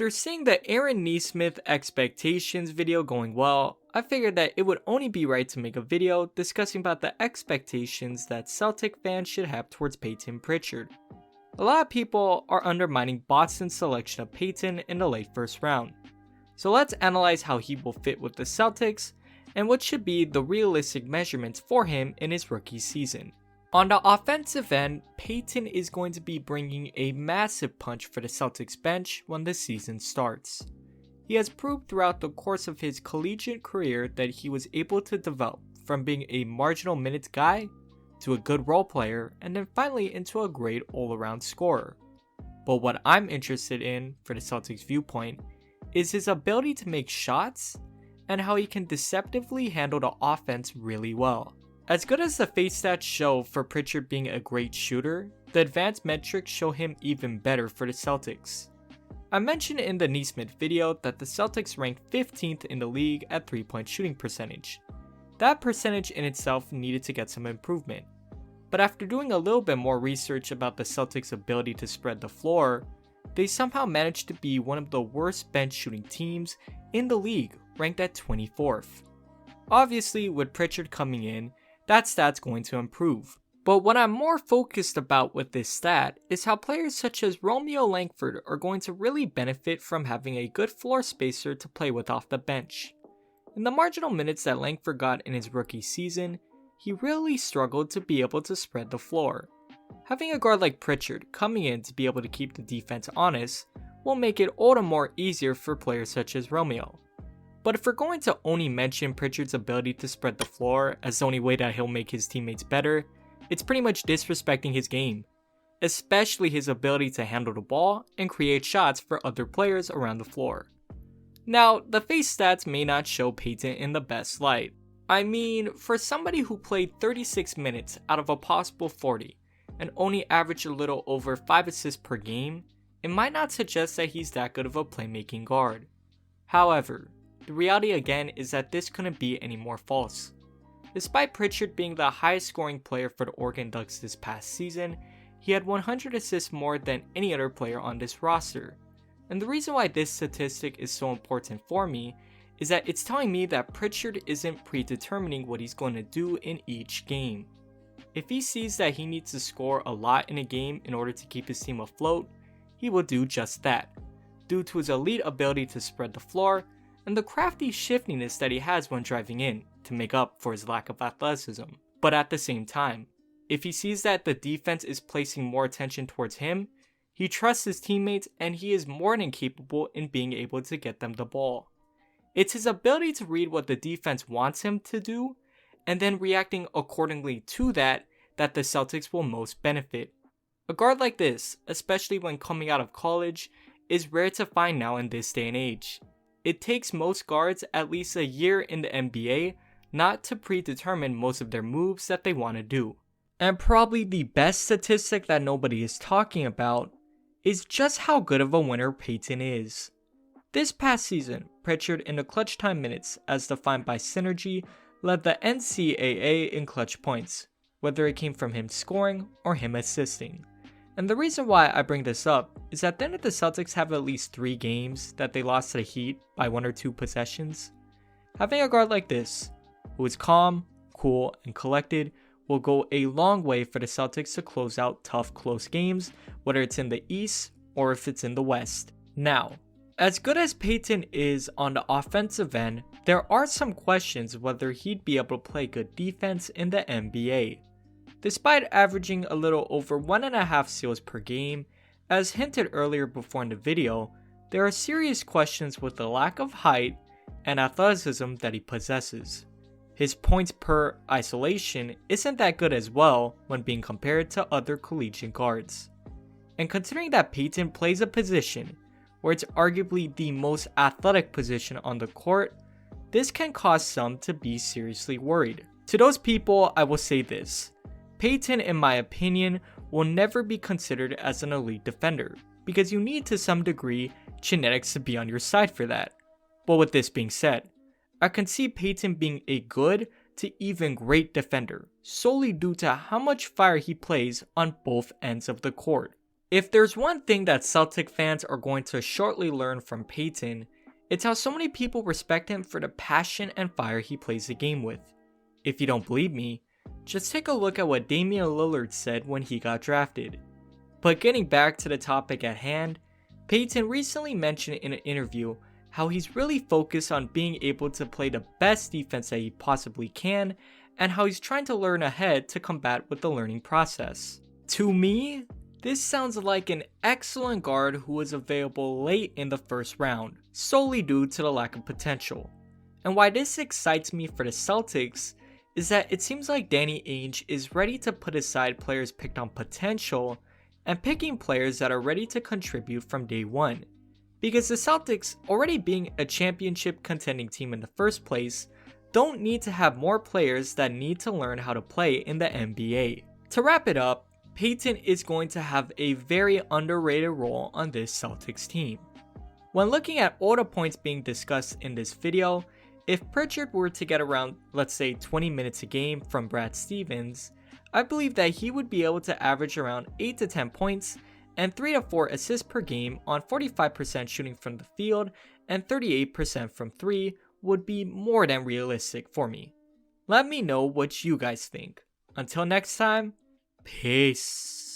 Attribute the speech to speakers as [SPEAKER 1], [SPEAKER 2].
[SPEAKER 1] After seeing the Aaron Nesmith expectations video going well, I figured that it would only be right to make a video discussing about the expectations that Celtic fans should have towards Payton Pritchard. A lot of people are undermining Boston's selection of Payton in the late first round. So let's analyze how he will fit with the Celtics and what should be the realistic measurements for him in his rookie season. On the offensive end, Payton is going to be bringing a massive punch for the Celtics bench when the season starts. He has proved throughout the course of his collegiate career that he was able to develop from being a marginal minutes guy to a good role player and then finally into a great all-around scorer. But what I'm interested in, for the Celtics viewpoint, is his ability to make shots and how he can deceptively handle the offense really well. As good as the face stats show for Pritchard being a great shooter, the advanced metrics show him even better for the Celtics. I mentioned in the Nesmith video that the Celtics ranked 15th in the league at 3-point shooting percentage. That percentage in itself needed to get some improvement. But after doing a little bit more research about the Celtics' ability to spread the floor, they somehow managed to be one of the worst bench shooting teams in the league, ranked at 24th. Obviously, with Pritchard coming in, that stat's going to improve. But what I'm more focused about with this stat is how players such as Romeo Langford are going to really benefit from having a good floor spacer to play with off the bench. In the marginal minutes that Langford got in his rookie season, he really struggled to be able to spread the floor. Having a guard like Pritchard coming in to be able to keep the defense honest will make it all the more easier for players such as Romeo. But if we're going to only mention Pritchard's ability to spread the floor as the only way that he'll make his teammates better, it's pretty much disrespecting his game, especially his ability to handle the ball and create shots for other players around the floor. Now, the face stats may not show Payton in the best light. I mean, for somebody who played 36 minutes out of a possible 40 and only averaged a little over 5 assists per game, it might not suggest that he's that good of a playmaking guard. However, the reality again is that this couldn't be any more false. Despite Pritchard being the highest scoring player for the Oregon Ducks this past season, he had 100 assists more than any other player on this roster. And the reason why this statistic is so important for me is that it's telling me that Pritchard isn't predetermining what he's going to do in each game. If he sees that he needs to score a lot in a game in order to keep his team afloat, he will do just that, due to his elite ability to spread the floor and the crafty shiftiness that he has when driving in to make up for his lack of athleticism. But at the same time, if he sees that the defense is placing more attention towards him, he trusts his teammates and he is more than capable in being able to get them the ball. It's his ability to read what the defense wants him to do and then reacting accordingly to that the Celtics will most benefit. A guard like this, especially when coming out of college, is rare to find now in this day and age. It takes most guards at least a year in the NBA not to predetermine most of their moves that they want to do. And probably the best statistic that nobody is talking about is just how good of a winner Payton is. This past season, Pritchard in the clutch time minutes as defined by synergy led the NCAA in clutch points, whether it came from him scoring or him assisting. And the reason why I bring this up is that then if the Celtics have at least 3 games that they lost to the Heat by 1 or 2 possessions, having a guard like this, who is calm, cool, and collected, will go a long way for the Celtics to close out tough, close games, whether it's in the East or if it's in the West. Now, as good as Payton is on the offensive end, there are some questions whether he'd be able to play good defense in the NBA. Despite averaging a little over 1.5 steals per game, as hinted earlier before in the video, there are serious questions with the lack of height and athleticism that he possesses. His points per isolation isn't that good as well when being compared to other collegiate guards. And considering that Payton plays a position where it's arguably the most athletic position on the court, this can cause some to be seriously worried. To those people, I will say this. Payton, in my opinion, will never be considered as an elite defender, because you need to some degree genetics to be on your side for that. But with this being said, I can see Payton being a good to even great defender, solely due to how much fire he plays on both ends of the court. If there's one thing that Celtic fans are going to shortly learn from Payton, it's how so many people respect him for the passion and fire he plays the game with. If you don't believe me, just take a look at what Damian Lillard said when he got drafted. But getting back to the topic at hand, Payton recently mentioned in an interview how he's really focused on being able to play the best defense that he possibly can, and how he's trying to learn ahead to combat with the learning process. To me, this sounds like an excellent guard who was available late in the first round, solely due to the lack of potential. And why this excites me for the Celtics is that it seems like Danny Ainge is ready to put aside players picked on potential and picking players that are ready to contribute from day one. Because the Celtics, already being a championship contending team in the first place, don't need to have more players that need to learn how to play in the NBA. To wrap it up, Payton is going to have a very underrated role on this Celtics team. When looking at all the points being discussed in this video, if Pritchard were to get around, let's say 20 minutes a game from Brad Stevens, I believe that he would be able to average around 8 to 10 points and 3 to 4 assists per game on 45% shooting from the field and 38% from 3 would be more than realistic for me. Let me know what you guys think. Until next time, peace.